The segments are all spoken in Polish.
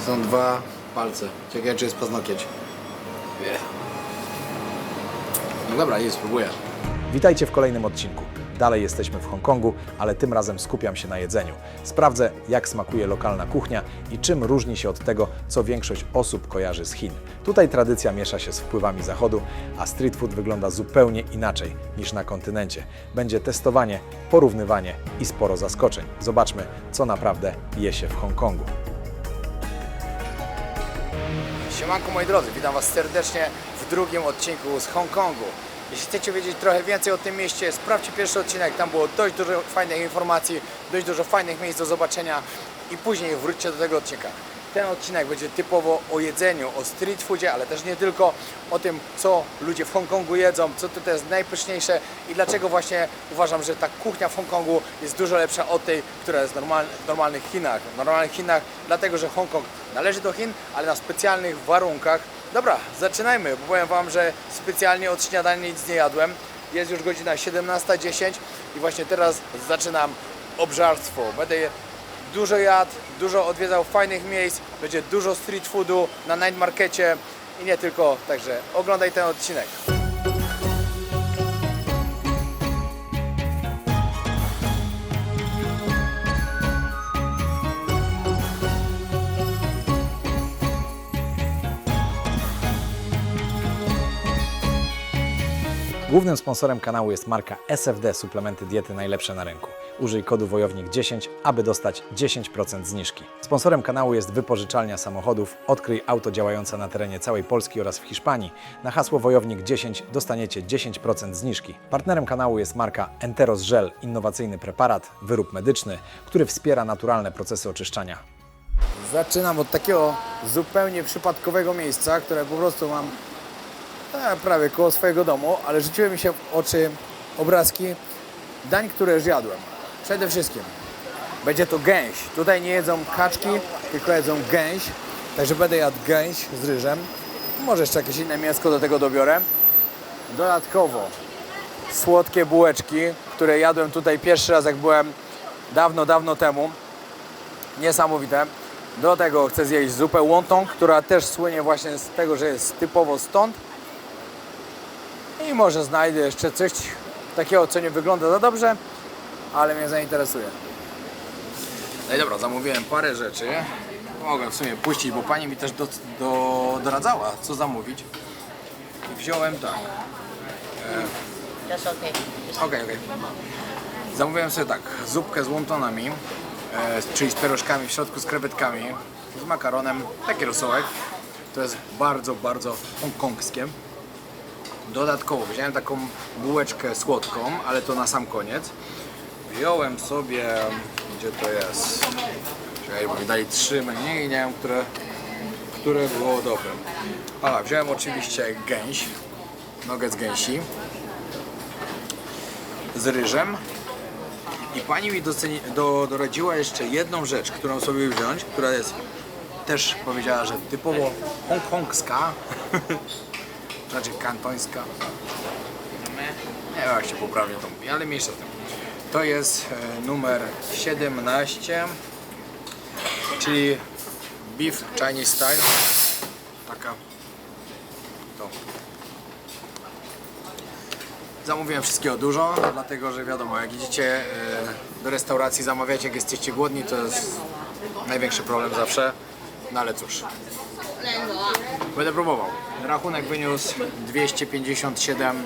Są dwa palce. Ciekawe, czy jest paznokieć. No dobra, jest, spróbuję. Witajcie w kolejnym odcinku. Dalej jesteśmy w Hongkongu, ale tym razem skupiam się na jedzeniu. Sprawdzę, jak smakuje lokalna kuchnia i czym różni się od tego, co większość osób kojarzy z Chin. Tutaj tradycja miesza się z wpływami zachodu, a street food wygląda zupełnie inaczej niż na kontynencie. Będzie testowanie, porównywanie i sporo zaskoczeń. Zobaczmy, co naprawdę je się w Hongkongu. Siemanko moi drodzy, witam Was serdecznie w drugim odcinku z Hongkongu. Jeśli chcecie wiedzieć trochę więcej o tym mieście, sprawdźcie pierwszy odcinek, tam było dość dużo fajnych informacji, dość dużo fajnych miejsc do zobaczenia i później wróćcie do tego odcinka. Ten odcinek będzie typowo o jedzeniu, o street foodzie, ale też nie tylko, o tym, co ludzie w Hongkongu jedzą, co to jest najpyszniejsze i dlaczego właśnie uważam, że ta kuchnia w Hongkongu jest dużo lepsza od tej, która jest w normalnych Chinach. W normalnych Chinach, dlatego że Hongkong należy do Chin, ale na specjalnych warunkach. Dobra, zaczynajmy, bo powiem Wam, że specjalnie od śniadania nic nie jadłem. Jest już godzina 17:10 i właśnie teraz zaczynam obżarstwo. Będę dużo jadł, dużo odwiedzał fajnych miejsc, będzie dużo street foodu na night markecie i nie tylko, także oglądaj ten odcinek. Głównym sponsorem kanału jest marka SFD Suplementy Diety Najlepsze na rynku. Użyj kodu Wojownik 10, aby dostać 10% zniżki. Sponsorem kanału jest wypożyczalnia samochodów. Odkryj auto działające na terenie całej Polski oraz w Hiszpanii. Na hasło Wojownik 10 dostaniecie 10% zniżki. Partnerem kanału jest marka Enteros Gel, innowacyjny preparat, wyrób medyczny, który wspiera naturalne procesy oczyszczania. Zaczynam od takiego zupełnie przypadkowego miejsca, które po prostu mam prawie koło swojego domu, ale rzuciły mi się w oczy obrazki dań, które już jadłem. Przede wszystkim będzie to gęś. Tutaj nie jedzą kaczki, tylko jedzą gęś, także będę jadł gęś z ryżem. Może jeszcze jakieś inne mięsko do tego dobiorę. Dodatkowo słodkie bułeczki, które jadłem tutaj pierwszy raz, jak byłem dawno temu. Niesamowite. Do tego chcę zjeść zupę wonton, która też słynie właśnie z tego, że jest typowo stąd. I może znajdę jeszcze coś takiego, co nie wygląda za dobrze, ale mnie zainteresuje. No i dobra, zamówiłem parę rzeczy. Mogę w sumie puścić, bo pani mi też doradzała, co zamówić. I wziąłem tak. Okej. Zamówiłem sobie tak, zupkę z wontonami, czyli z pierożkami w środku, z krewetkami, z makaronem, taki rosołek. To jest bardzo hongkongskie. Dodatkowo wziąłem taką bułeczkę słodką, ale to na sam koniec. Wziąłem sobie, gdzie to jest? Czekaj, bo mi dali 3 menu i nie wiem, które było dobre. Wziąłem oczywiście gęś, nugget z gęsi z ryżem. I pani mi doradziła jeszcze jedną rzecz, którą sobie wziąć, która jest też, powiedziała, że typowo hongkongska. Znaczy kantońska. Nie wiem, jak się poprawnie to mówi, ale mniejsza z tym. To jest numer 17, czyli beef Chinese style. Taka to. Zamówiłem wszystkiego dużo, dlatego że wiadomo, jak idziecie do restauracji, zamawiacie, jak jesteście głodni, to jest największy problem zawsze. No ale cóż. Będę próbował. Rachunek wyniósł 257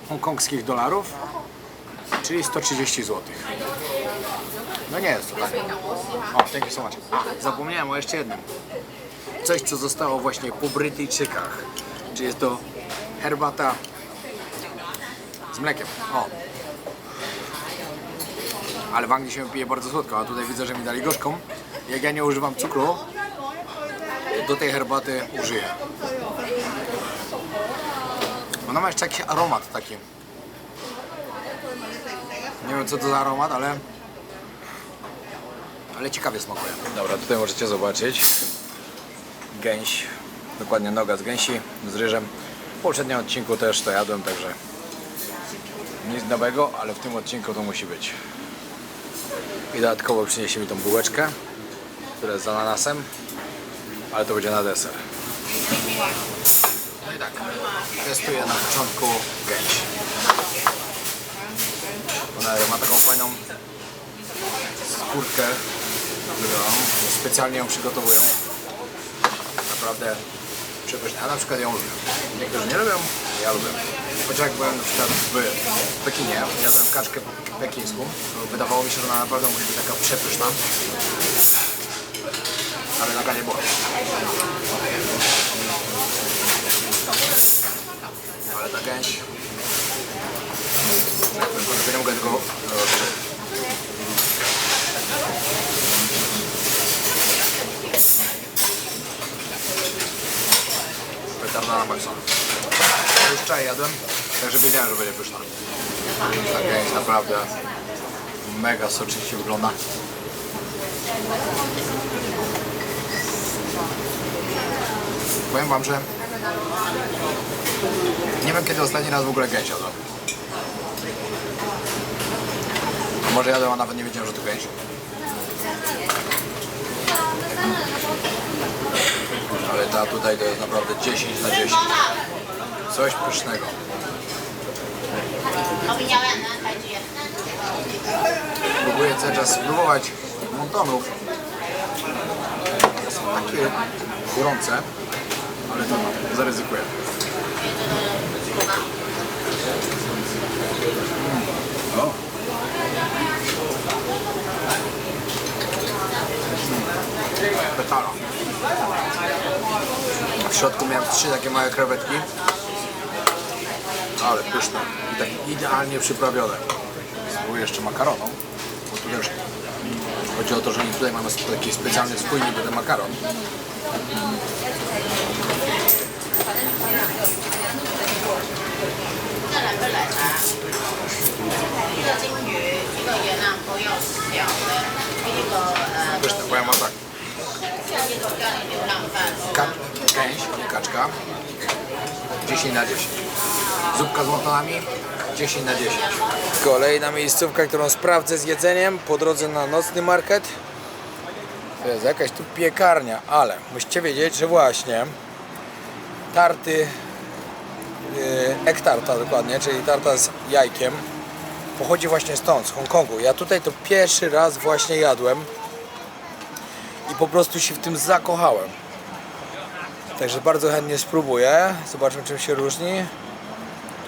hongkongskich dolarów, czyli 130 zł. No nie jest to tak. O, thank you so much. Zapomniałem o jeszcze jednym. Coś, co zostało właśnie po Brytyjczykach. Czyli jest to herbata z mlekiem. O. Ale w Anglii się pije bardzo słodko, a tutaj widzę, że mi dali gorzką. Jak ja nie używam cukru, do tej herbaty użyję. Ona ma jeszcze jakiś aromat taki. Nie wiem, co to za aromat, ale ciekawie smakuje. Dobra, tutaj możecie zobaczyć gęś, dokładnie noga z gęsi z ryżem. W poprzednim odcinku też to jadłem, także nic nowego, ale w tym odcinku to musi być. I dodatkowo przyniesie mi tą bułeczkę, która jest z ananasem. ale to będzie na deser. No i tak, testuję na początku gęś. Ona ma taką fajną skórkę, którą specjalnie ją przygotowują. Naprawdę przepyszna. Ja na przykład ją lubię. Niektórzy nie lubią, ja lubię. Chociaż jak byłem na przykład w Pekinie, jadłem kaczkę po pekińsku, to wydawało mi się, że ona naprawdę musi być taka przepyszna. Ale taka nie była. Ale ta gęś... nie mogę tego... Petarda na maksa. Ja już wczoraj jadłem, także wiedziałem, że będzie pyszna. Ta gęś naprawdę mega soczyście wygląda. Powiem wam, że nie wiem, kiedy ostatni raz w ogóle gęś jadłem. Może jadłem, a nawet nie wiedziałem, że to gęś. Ale ta tutaj to jest naprawdę 10 na 10. Coś pysznego. Próbuję cały czas spróbować montonów. Są takie gorące, ale to zaryzykuję. O. Petala. W środku miałem 3 takie małe krewetki. Ale pyszne i tak idealnie przyprawione. Spróbuję jeszcze makaronu, bo tu też chodzi o to, że oni tutaj mamy taki specjalny swój niby ten makaron. Pyszne, powiem wam tak. Gęś, nie kaczka. 10 na 10. Zupka z montonami 10 na 10. Kolejna miejscówka, którą sprawdzę z jedzeniem po drodze na nocny market. To jest jakaś tu piekarnia, ale musicie wiedzieć, że właśnie tarty, egg tarta dokładnie, czyli tarta z jajkiem, pochodzi właśnie stąd, z Hongkongu. Ja tutaj to pierwszy raz właśnie jadłem i po prostu się w tym zakochałem. Także bardzo chętnie spróbuję. Zobaczmy, czym się różni.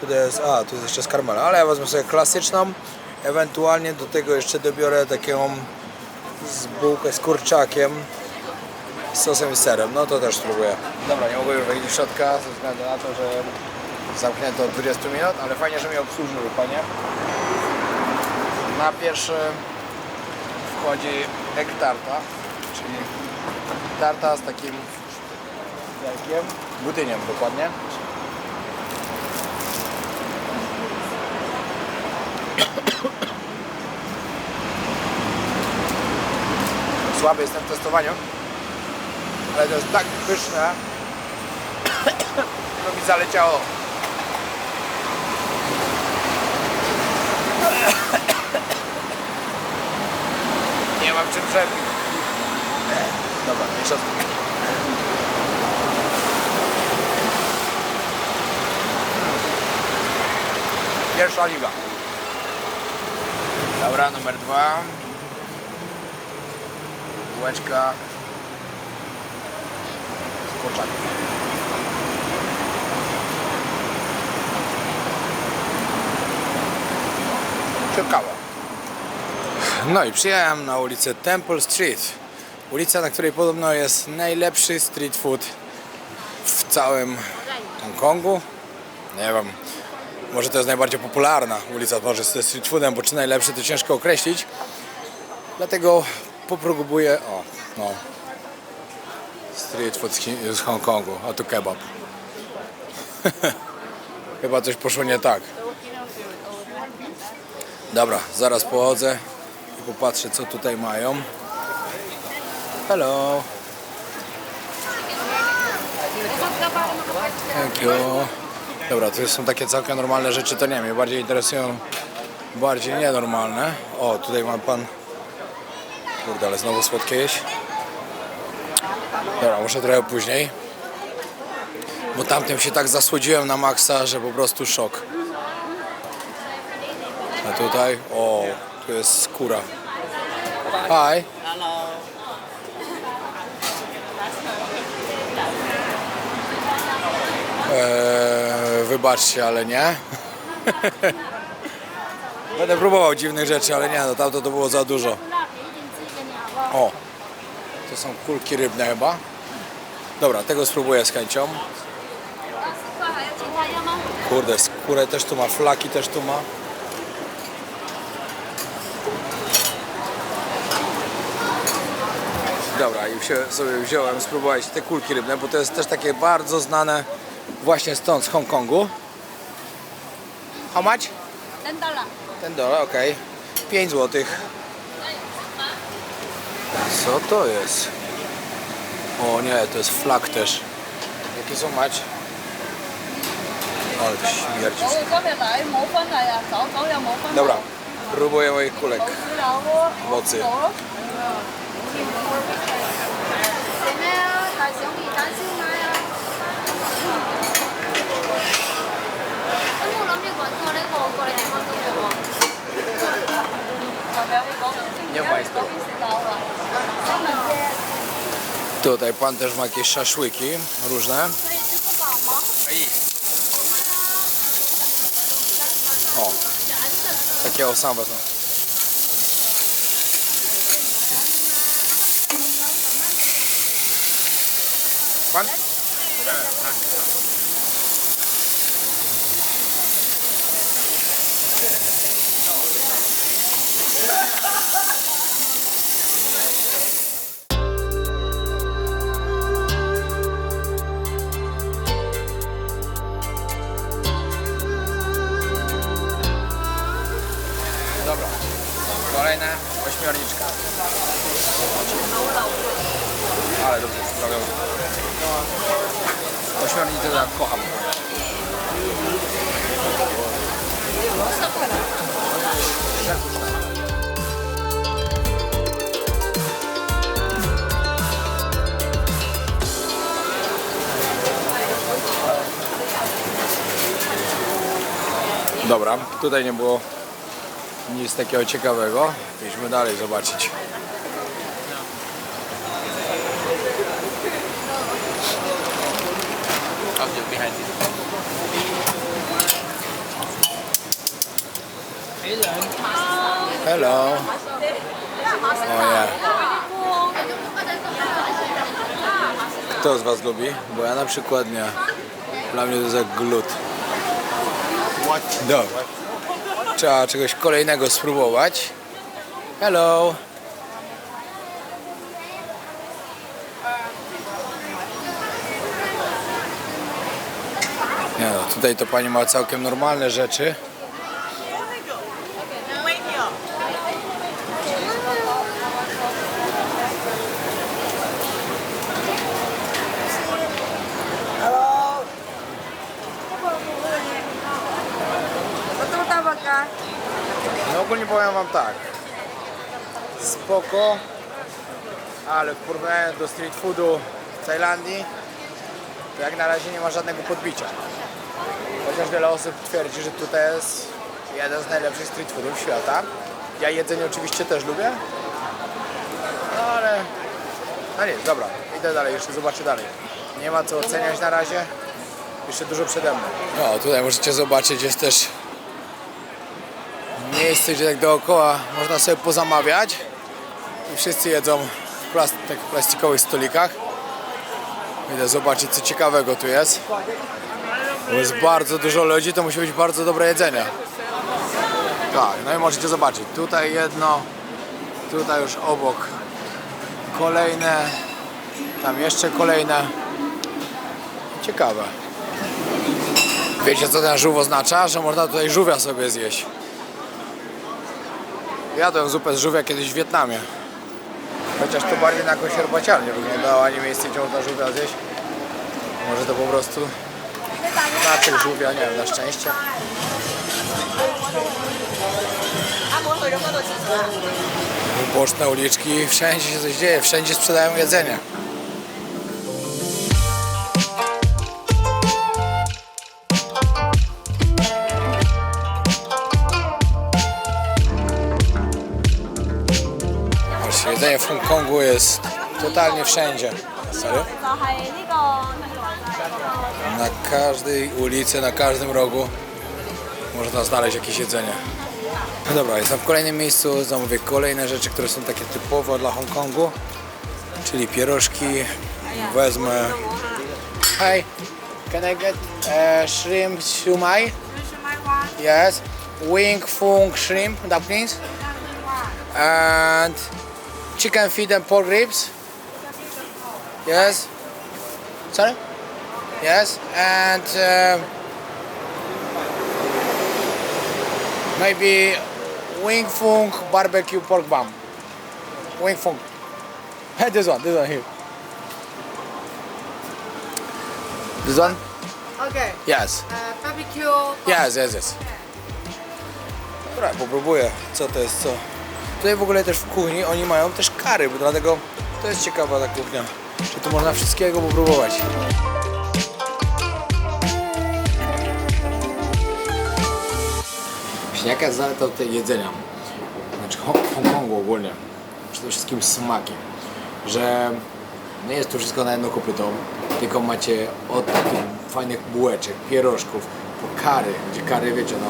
Tutaj jest, tu jest jeszcze z karmelem, ale ja wezmę sobie klasyczną. Ewentualnie do tego jeszcze dobiorę taką z bułkę z kurczakiem, z sosem i serem. No to też spróbuję. Dobra, nie mogę już wejść do środka ze względu na to, że zamknięto od 20 minut, ale fajnie, że mnie obsłużyły panie. Na pierwszy wchodzi egg tarta, czyli tarta z takim jajkiem, budyniem dokładnie. Słaby jestem w testowaniu, ale to jest tak pyszne, to mi zaleciało. Nie mam czym przebić. Dobra, mniejsza z tym. Pierwsza liga. Dobra, numer 2. Bułeczka z kurczakiem. Ciekawe. No i przyjechałem na ulicę Temple Street. Ulica, na której podobno jest najlepszy street food w całym Hongkongu. Nie wiem. Może to jest najbardziej popularna ulica może ze street foodem, bo czy najlepszy to ciężko określić. Dlatego popróbuję, street food z Hongkongu, a tu kebab. Chyba coś poszło nie tak. Dobra, zaraz pochodzę i popatrzę, co tutaj mają. Hello. Thank you. Dobra, to są takie całkiem normalne rzeczy, to nie mnie bardziej interesują bardziej nienormalne. O, tutaj ma pan... Kurde, ale znowu słodkie jeść. Dobra, muszę trochę później. Bo tamtym się tak zasłodziłem na maksa, że po prostu szok. A tutaj, o, tu jest skóra. Hi. Wybaczcie, ale nie. Będę próbował dziwnych rzeczy, ale nie, no tamto to było za dużo. O, to są kulki rybne chyba. Dobra, tego spróbuję z chęcią. Kurde, skórę też tu ma, flaki też tu ma. Dobra, i sobie wziąłem spróbować te kulki rybne, bo to jest też takie bardzo znane właśnie stąd, z Hongkongu. How much? $10, okej. 5 zł. Co to jest? O nie, to jest flag też. Jakie są mać? Ale to śmierdzi. Dobra, próbuję moich kulek. Mocy. Nie majstro. Tutaj pan też ma jakieś szaszłyki różne. O, takiego sam wezmę. Pan? Dobra, kolejna ośmiorniczka. Ale dobrze sprawione. Ośmiornicę to jak kocham. Dobra, tutaj nie było nic takiego ciekawego. Idźmy dalej zobaczyć. Hello. O nie. Kto z was lubi? Bo ja na przykład nie. Dla mnie to jest jak glut. Dobra. Trzeba czegoś kolejnego spróbować. Hello. Nie no, tutaj to pani ma całkiem normalne rzeczy. No ogólnie powiem wam tak. Spoko, ale w porównaniu do street foodu w Tajlandii to jak na razie nie ma żadnego podbicia. Chociaż wiele osób twierdzi, że tutaj jest jeden z najlepszych street foodów świata. Ja jedzenie oczywiście też lubię, no ale no nic, dobra, idę dalej, jeszcze zobaczę dalej. Nie ma co oceniać na razie, jeszcze dużo przede mną. No tutaj możecie zobaczyć, jest też miejsce, gdzie tak dookoła można sobie pozamawiać i wszyscy jedzą w plastikowych stolikach. Idę zobaczyć, co ciekawego tu jest. Bo jest bardzo dużo ludzi, to musi być bardzo dobre jedzenie. Tak, no i możecie zobaczyć, tutaj jedno, tutaj już obok kolejne, tam jeszcze kolejne. Ciekawe. Wiecie, co ten żółw oznacza? Że można tutaj żółwia sobie zjeść. Jadłem zupę z żółwia kiedyś w Wietnamie. Chociaż to bardziej na jakąś herbaciarnię wyglądało, a nie miejsce, gdzie można żółwia zjeść. Może to po prostu znaczek żółwia, nie wiem, na szczęście. Boczne uliczki, wszędzie się coś dzieje, wszędzie sprzedają jedzenie. Jedzenie w Hongkongu jest totalnie wszędzie. Sorry? Na każdej ulicy, na każdym rogu można znaleźć jakieś jedzenie. No dobra, jestem w kolejnym miejscu, zamówię kolejne rzeczy, które są takie typowe dla Hongkongu, czyli pierożki. Wezmę... Hi, can I get shrimp siumai? Yes. Wing fung shrimp dumplings. And chicken feet and pork ribs. Yes. Sorry? Yes. And maybe wing fung barbecue pork bun. Wing fung. This one here. This one? Okay. Yes. Barbecue. Yes. Dobra, popróbuję, co to jest co. Tutaj w ogóle też w kuchni oni mają też kary, bo dlatego to jest ciekawa ta kuchnia, że tu można wszystkiego popróbować. Właśnie jaka jest zaleta tutaj jedzenia? Znaczy Hongkongu ogólnie. Przede wszystkim smakiem. Że nie jest tu wszystko na jedno kopyto, tylko macie od takich fajnych bułeczek, pierożków, po kary, gdzie kary, wiecie, no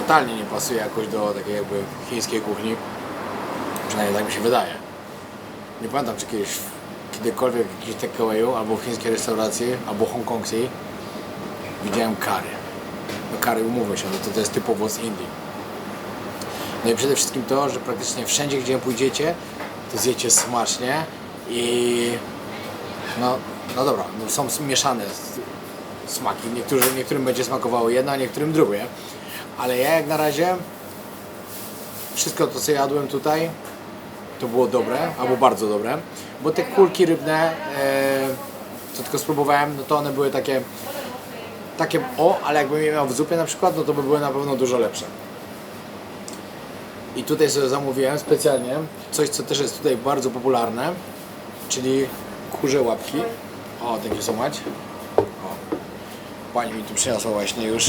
totalnie nie pasuje jakoś do takiej jakby chińskiej kuchni. Przynajmniej tak mi się wydaje. Nie pamiętam, czy kiedykolwiek w jakimś takeawayu, albo w chińskiej restauracji, albo hongkongskiej widziałem kary. No kary, umówmy się, no to jest typowo z Indii. No i przede wszystkim to, że praktycznie wszędzie, gdzie pójdziecie, to zjecie smacznie i no dobra, no są mieszane smaki. Niektórym będzie smakowało jedno, a niektórym drugie. Ale ja jak na razie wszystko to, co jadłem tutaj, to było dobre, albo bardzo dobre, bo te kulki rybne, co tylko spróbowałem, no to one były takie ale jakbym je miał w zupie na przykład, no to by były na pewno dużo lepsze. I tutaj sobie zamówiłem specjalnie coś, co też jest tutaj bardzo popularne, czyli kurze łapki. O, thank you so much. O, pani mi tu przyniosła właśnie już.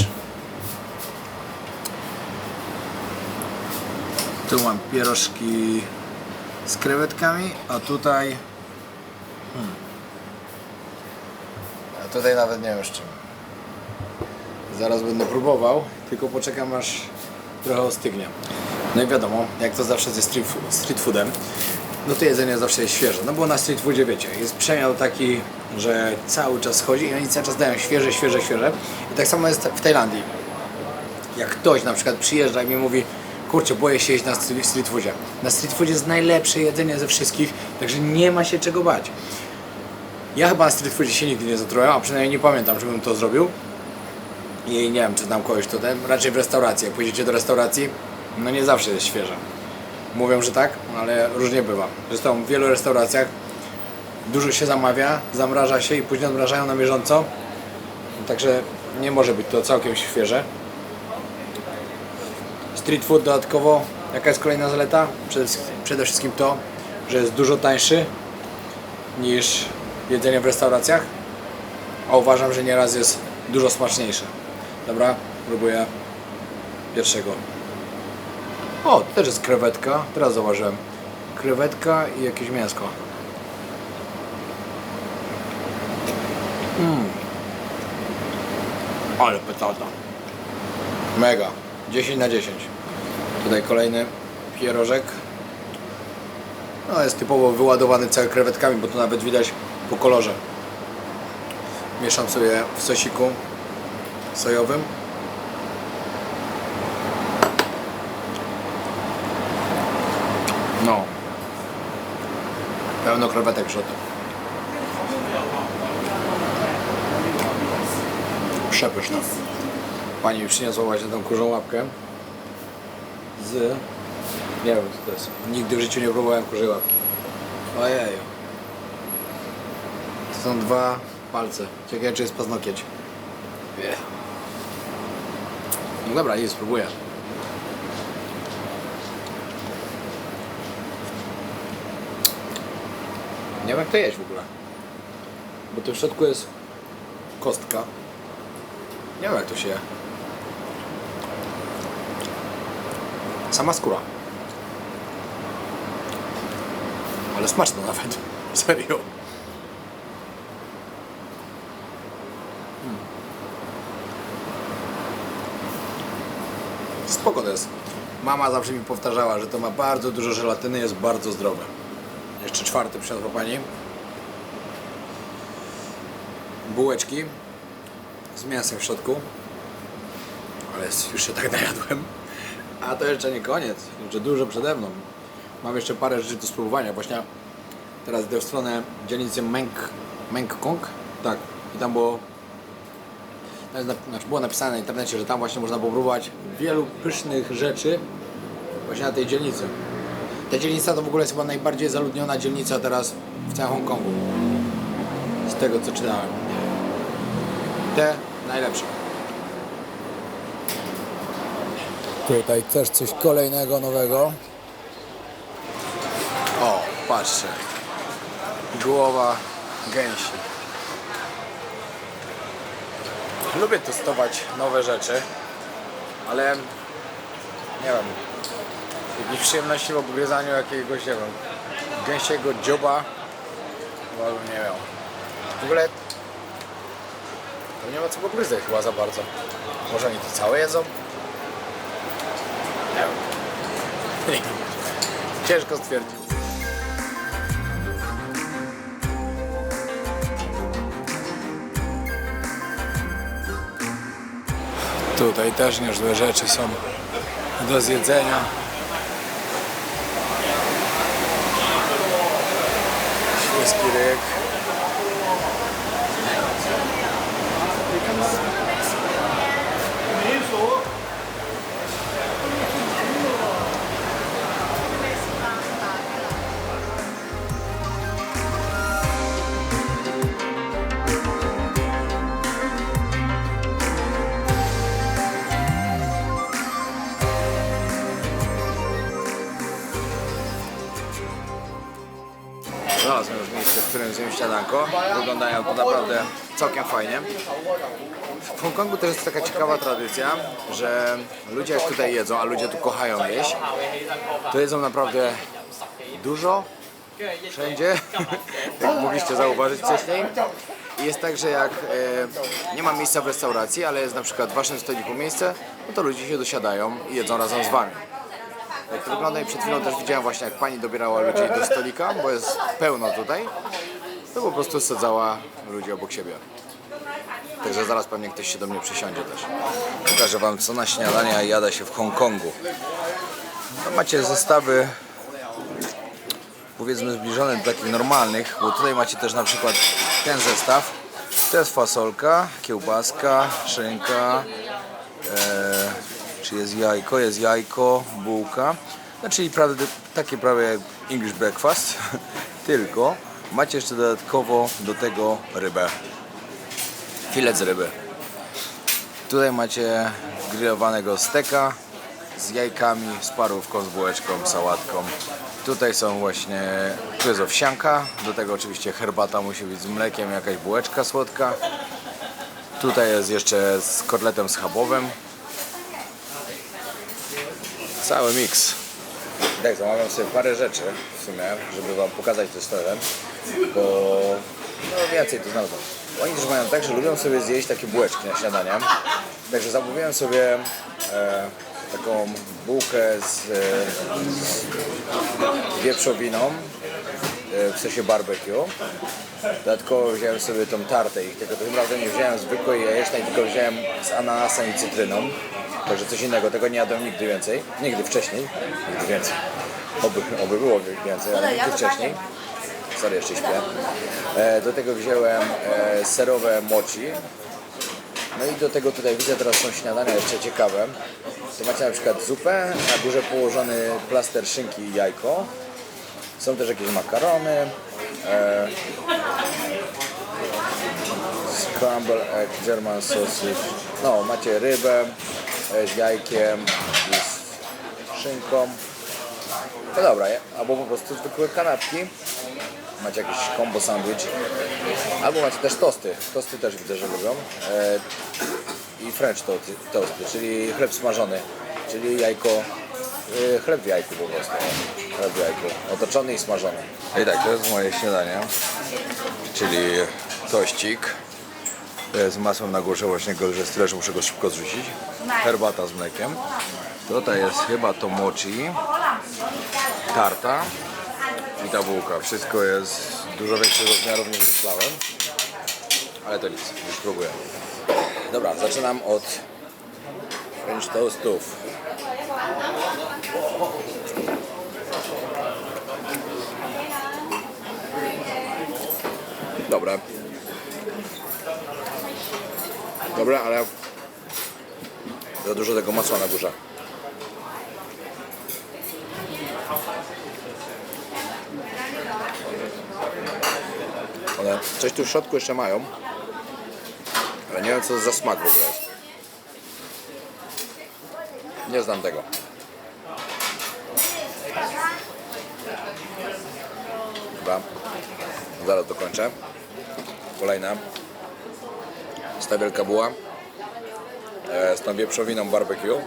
Tu mam pierożki z krewetkami, a tutaj... A tutaj nawet nie wiem z czym. Zaraz będę próbował, tylko poczekam aż trochę ostygnie. No i wiadomo, jak to zawsze ze street foodem, no to jedzenie zawsze jest świeże. No bo na street foodzie wiecie, jest przemiał taki, że cały czas chodzi i oni cały czas dają świeże. I tak samo jest w Tajlandii. Jak ktoś na przykład przyjeżdża i mi mówi: kurczę, boję się jeść na street foodzie. Na street foodzie jest najlepsze jedzenie ze wszystkich, także nie ma się czego bać. Ja chyba na street foodzie się nigdy nie zatrułem, a przynajmniej nie pamiętam, żebym to zrobił. I nie wiem, czy znam kogoś tutaj, raczej w restauracji. Jak pójdziecie do restauracji, no nie zawsze jest świeże. Mówią, że tak, ale różnie bywa. Zresztą w wielu restauracjach dużo się zamawia, zamraża się i później odmrażają na bieżąco. Także nie może być to całkiem świeże. Street food dodatkowo, jaka jest kolejna zaleta? Przede wszystkim to, że jest dużo tańszy niż jedzenie w restauracjach, a uważam, że nieraz jest dużo smaczniejsze. Dobra, próbuję pierwszego. O, to też jest krewetka, teraz zauważyłem. Krewetka i jakieś mięsko. Ale petarda. Mega. 10 na 10. Tutaj kolejny pierożek. No, jest typowo wyładowany cały krewetkami, bo to nawet widać po kolorze. Mieszam sobie w sosiku sojowym. No. Pełno krewetek w środku. Przepyszna. Pani mi przyniosła właśnie tą kurzą łapkę z... nie wiem co to jest. Nigdy w życiu nie próbowałem kurzej łapki. Ojeju. To są 2 palce. Ciekawe, czy jest paznokieć. No dobra, nie spróbuję. Nie wiem jak to jeść w ogóle. Bo tu w środku jest kostka. Nie wiem jak to się je. Sama skóra. Ale smaczne nawet. Serio. Spoko to jest. Mama zawsze mi powtarzała, że to ma bardzo dużo żelatyny, jest bardzo zdrowe. Jeszcze czwarty przyniosła pani. Bułeczki z mięsem w środku. Ale już się tak najadłem. A to jeszcze nie koniec. Jeszcze dużo przede mną. Mam jeszcze parę rzeczy do spróbowania. Właśnie teraz idę w stronę dzielnicy Mengkong. Tak. I tam było... Znaczy było napisane na internecie, że tam właśnie można popróbować wielu pysznych rzeczy właśnie na tej dzielnicy. Ta dzielnica to w ogóle jest chyba najbardziej zaludniona dzielnica teraz w całym Hongkongu. Z tego co czytałem. Te najlepsze. Tutaj też coś kolejnego nowego. O, patrzcie. Głowa gęsi. Lubię testować nowe rzeczy, ale nie wiem, jakiejś przyjemności w obgryzaniu jakiegoś, nie wiem, gęsiego dzioba, chyba bym nie miał. W ogóle to nie ma co pogryzać chyba za bardzo. Może oni to całe jedzą? Nie wiem. Ciężko stwierdzić. Tutaj też niezłe rzeczy są do zjedzenia. Śliski ryk. Znalazłem już miejsce, w którym zjem śniadanko. Wyglądają to naprawdę całkiem fajnie. W Hongkongu też jest taka ciekawa tradycja, że ludzie jak tutaj jedzą, a ludzie tu kochają jeść, to jedzą naprawdę dużo, wszędzie, jak mogliście zauważyć wcześniej. I jest tak, że jak nie ma miejsca w restauracji, ale jest na przykład w waszym stoliku miejsce, no to ludzie się dosiadają i jedzą razem z wami. Jak to wygląda i przed chwilą też widziałem właśnie, jak pani dobierała ludzi do stolika, bo jest pełno tutaj, to po prostu sadzała ludzi obok siebie. Także zaraz pewnie ktoś się do mnie przysiądzie też. Pokażę wam, co na śniadania jada się w Hongkongu. No, macie zestawy, powiedzmy, zbliżone do takich normalnych, bo tutaj macie też na przykład ten zestaw. To jest fasolka, kiełbaska, szynka, czy jest jajko, bułka. No, czyli takie prawie English breakfast, tylko macie jeszcze dodatkowo do tego rybę. Filet z ryby. Tutaj macie grillowanego steka z jajkami, z parówką, z bułeczką, sałatką. Tutaj są właśnie, tu jest owsianka, do tego oczywiście herbata musi być z mlekiem, jakaś bułeczka słodka. Tutaj jest jeszcze z kotletem schabowym. Cały miks. Tak, zamawiam sobie parę rzeczy w sumie, żeby wam pokazać to stronę, bo no więcej tu znalazłem. Oni też mają tak, że lubią sobie zjeść takie bułeczki na śniadanie. Także zamówiłem sobie taką bułkę z wieprzowiną, w sensie barbecue. Dodatkowo wziąłem sobie tą tartę ich, tylko tym razem nie wziąłem zwykłej jajecznej, tylko wziąłem z ananasem i cytryną. Także coś innego, tego nie jadłem nigdy więcej, nigdy wcześniej, nigdy więcej. Oby było więcej, ale nigdy wcześniej. Sorry, jeszcze śpię. Do tego wziąłem serowe mochi. No i do tego tutaj widzę, teraz są śniadania jeszcze ciekawe. To macie na przykład zupę, na górze położony plaster szynki i jajko. Są też jakieś makarony. Scrambled egg, German sausage. No, macie rybę z jajkiem i z szynką. No dobra, albo po prostu zwykłe kanapki. Macie jakiś combo sandwich. Albo macie też tosty. Tosty też widzę, że lubią. I French toasty, czyli chleb smażony. Czyli jajko chleb w jajku po prostu. Chleb w jajku. Otoczony i smażony. I tak, to jest moje śniadanie. Czyli tościk. To jest z masłem na górze, właśnie go, że jest tyle, że muszę go szybko zrzucić. Herbata z mlekiem. Tutaj jest chyba to mochi. Tarta. I ta bułka. Wszystko jest dużo większego rozmiaru niż myślałem. Ale to nic, już próbuję. Dobra, zaczynam od French toastów. Dobre. Dobre, ale za dużo tego masła na górze. One coś tu w środku jeszcze mają, ale nie wiem co za smak w ogóle jest. Nie znam tego. Dobra, zaraz dokończę. Kolejna. Jest ta wielka buła z tą wieprzowiną barbecue.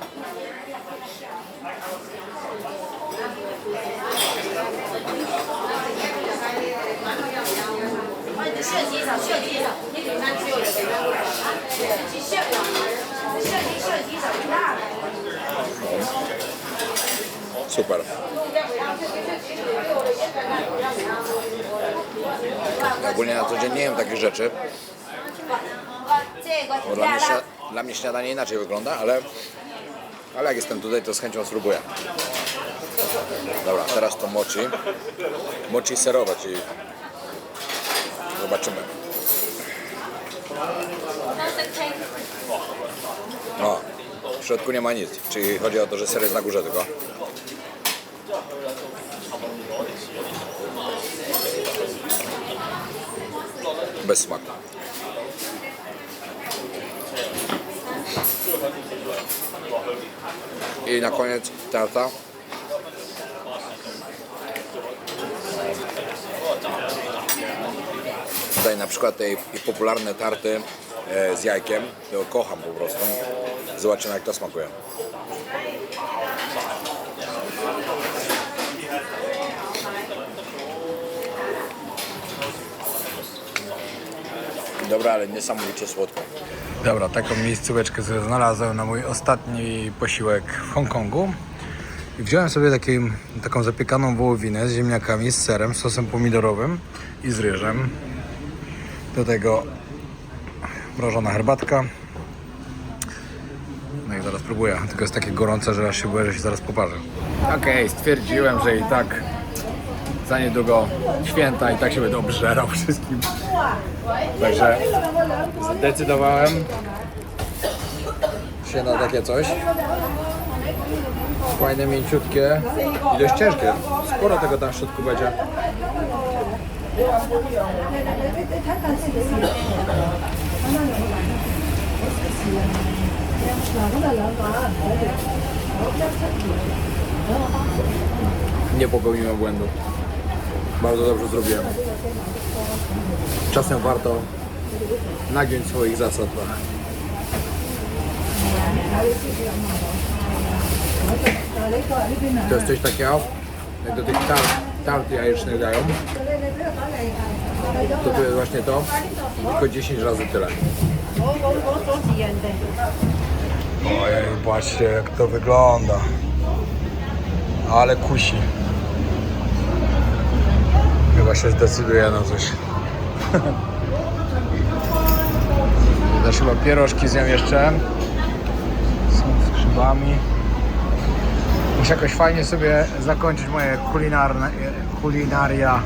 Super. Ogólnie na co dzień nie jem takich rzeczy. Bo dla mnie śniadanie inaczej wygląda, ale jak jestem tutaj, to z chęcią spróbuję. Dobra, teraz to mochi. Mochi serowe, czyli zobaczymy. O, w środku nie ma nic, czyli chodzi o to, że ser jest na górze tylko. Bez smaku. I na koniec tarta. Tutaj na przykład tej popularne tarty z jajkiem, to kocham po prostu. Zobaczymy jak to smakuje. Dobra, ale niesamowicie słodko. Dobra, taką miejscóweczkę sobie znalazłem na mój ostatni posiłek w Hongkongu. I wziąłem sobie taką zapiekaną wołowinę z ziemniakami, z serem, z sosem pomidorowym i z ryżem. Do tego mrożona herbatka. No i zaraz próbuję, tylko jest takie gorące, że aż się boję, że się zaraz poparzę. Okej, stwierdziłem, że i tak za niedługo święta i tak się będę obżerał wszystkim. Także zdecydowałem się na takie coś. Fajne, mięciutkie i dość ciężkie. Sporo tego tam w środku będzie. Nie popełniłem błędu. Bardzo dobrze zrobiłem. Czasem warto nagiąć swoich zasad trochę. To jest coś takiego, jak do tych tart jajecznych dają. To tu jest właśnie to, tylko 10 razy tyle. Ojej, patrzcie jak to wygląda. Ale kusi. Chyba się zdecyduje na coś. Też chyba pierożki zjem jeszcze. Są z grzybami. Muszę jakoś fajnie sobie zakończyć moje kulinaria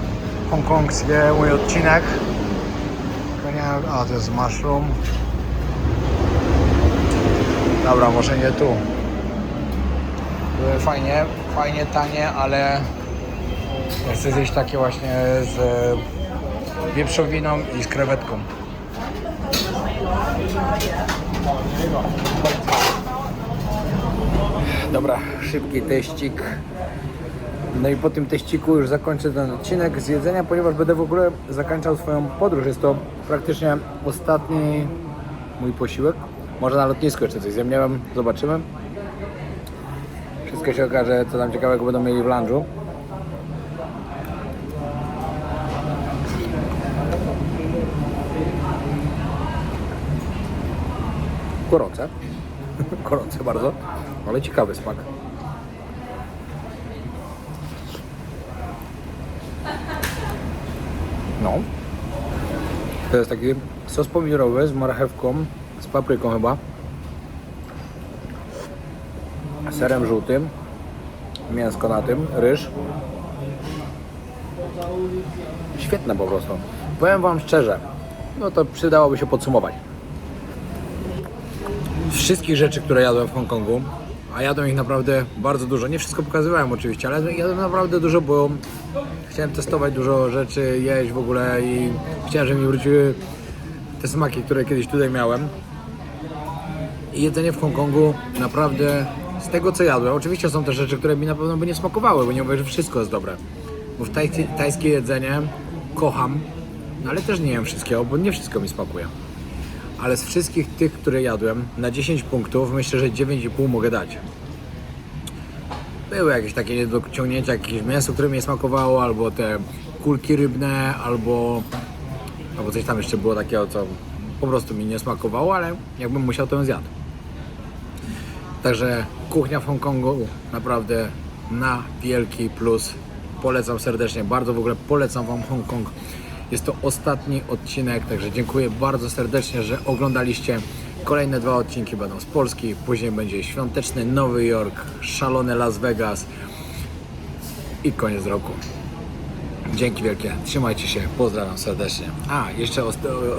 hongkongskie, mój odcinek. A, to jest mushroom. Dobra, może nie tu. Były fajnie tanie, ale ja chcę zjeść takie właśnie z wieprzowiną i z krewetką. Dobra, szybki teścik. No i po tym teściku już zakończę ten odcinek z jedzenia, ponieważ będę w ogóle zakończał swoją podróż. Jest to praktycznie ostatni mój posiłek. Może na lotnisku jeszcze coś zjem, nie wiem, zobaczymy. Wszystko się okaże, co tam ciekawego będą mieli w lunchu. Gorące. Gorące bardzo, ale ciekawy smak. No. To jest taki sos pomidorowy z marchewką, z papryką chyba. Serem żółtym. Mięsko na tym, ryż. Świetne po prostu. Powiem Wam szczerze, no to przydałoby się podsumować. Z wszystkich rzeczy, które jadłem w Hongkongu, a jadłem ich naprawdę bardzo dużo, nie wszystko pokazywałem oczywiście, ale jadłem naprawdę dużo, bo chciałem testować dużo rzeczy, jeść w ogóle i chciałem, żeby mi wróciły te smaki, które kiedyś tutaj miałem. I jedzenie w Hongkongu naprawdę z tego, co jadłem, oczywiście są też rzeczy, które mi na pewno by nie smakowały, bo nie mówię, że wszystko jest dobre. Bo w tajskie jedzenie kocham, no ale też nie jem wszystkiego, bo nie wszystko mi smakuje. Ale z wszystkich tych, które jadłem, na 10 punktów myślę, że 9,5 mogę dać. Były jakieś takie niedociągnięcia, jakieś mięso, które mi nie smakowało, albo te kulki rybne, albo coś tam jeszcze było takiego, co po prostu mi nie smakowało, ale jakbym musiał, to bym zjadł. Także kuchnia w Hongkongu naprawdę na wielki plus. Polecam serdecznie, bardzo w ogóle polecam Wam Hongkong. Jest to ostatni odcinek, także dziękuję bardzo serdecznie, że oglądaliście. Kolejne 2 odcinki będą z Polski, później będzie świąteczny Nowy Jork, szalony Las Vegas i koniec roku. Dzięki wielkie, trzymajcie się, pozdrawiam serdecznie. A, jeszcze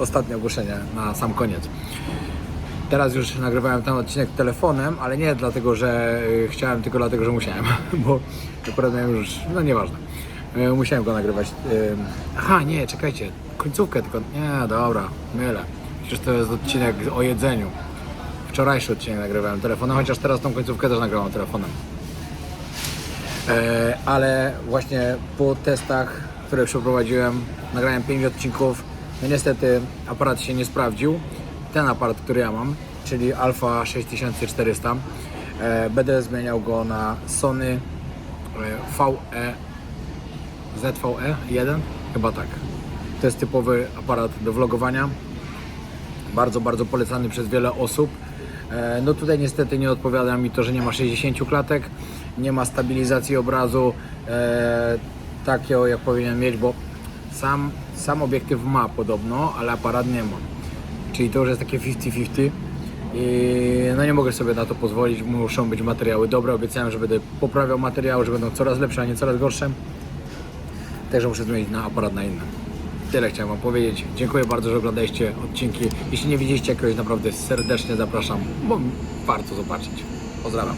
ostatnie ogłoszenie na sam koniec. Teraz już nagrywałem ten odcinek telefonem, ale nie dlatego, że chciałem, tylko dlatego, że musiałem, bo akurat miałem już, no nieważne. Musiałem go nagrywać. Aha, nie, czekajcie, końcówkę tylko, nie, dobra, mylę. Przecież to jest odcinek o jedzeniu. Wczorajszy odcinek nagrywałem telefonem, chociaż teraz tą końcówkę też nagrywam telefonem. Ale właśnie po testach, które przeprowadziłem, nagrałem 5 odcinków. No niestety aparat się nie sprawdził. Ten aparat, który ja mam, czyli Alpha 6400, będę zmieniał go na Sony ZVE 1, chyba tak. To jest typowy aparat do vlogowania. Bardzo, bardzo polecany przez wiele osób. No tutaj niestety nie odpowiada mi to, że nie ma 60 klatek, nie ma stabilizacji obrazu takiego jak powinien mieć, bo sam obiektyw ma podobno, ale aparat nie ma. Czyli to już jest takie 50-50 i no nie mogę sobie na to pozwolić, muszą być materiały dobre. Obiecałem, że będę poprawiał materiały, że będą coraz lepsze, a nie coraz gorsze. Także muszę zmienić na aparat na inny. Tyle chciałem Wam powiedzieć. Dziękuję bardzo, że oglądaliście odcinki. Jeśli nie widzieliście jakiegoś, naprawdę serdecznie zapraszam, bo warto zobaczyć. Pozdrawiam.